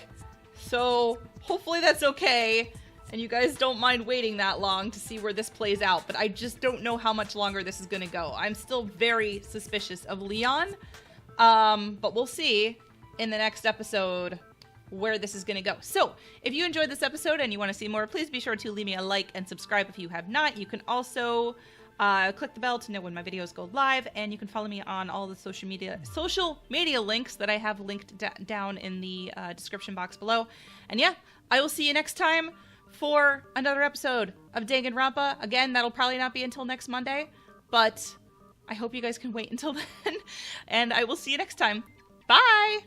So hopefully that's okay. And you guys don't mind waiting that long to see where this plays out. But I just don't know how much longer this is going to go. I'm still very suspicious of Leon. But we'll see in the next episode where this is going to go. So if you enjoyed this episode and you want to see more, please be sure to leave me a like and subscribe if you have not. You can also click the bell to know when my videos go live. And you can follow me on all the social media links that I have linked down in the description box below. And yeah, I will see you next time for another episode of Danganronpa. Again, that'll probably not be until next Monday, but I hope you guys can wait until then, and I will see you next time. Bye!